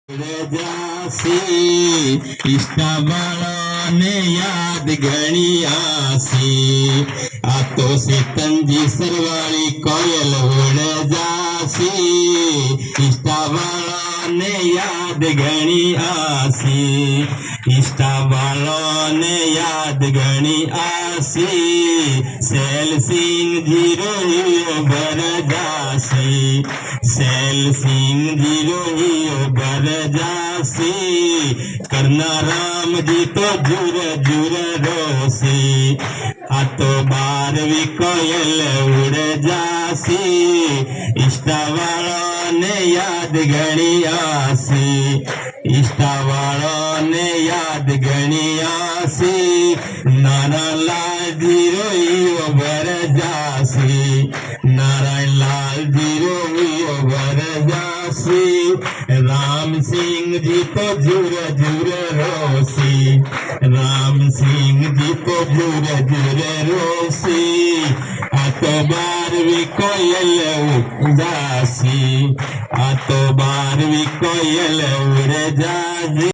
जासी इष्टा बाळा ने याद घणी आसी आ तो सीतंजी सरवाळी कोयल उड़ जासी इष्टा बाळा ने याद घणी आसी इष्टा बाळा ने याद घणी आसी सैल सिंह जी रोहियो बर जासी सैल सिंह जी रोहियो बर जासी करना राम जी तो जुर जुर रोसी आ तो 12वीं कोयल उड़ जासी इष्टा वाला ने याद घणी आसी इष्टा वाला ने याद घणी आसी नारायण लाल जी रोइयो बर जासी नारायण लाल जी रोइयो बर जासी राम सिंह जी तो जुर जुर रोसी राम सिंह जी तो जुर जुर रोसी आ तो 12वीं कोयल उड़ जासी आ तो 12वीं कोयल उड़ जासी।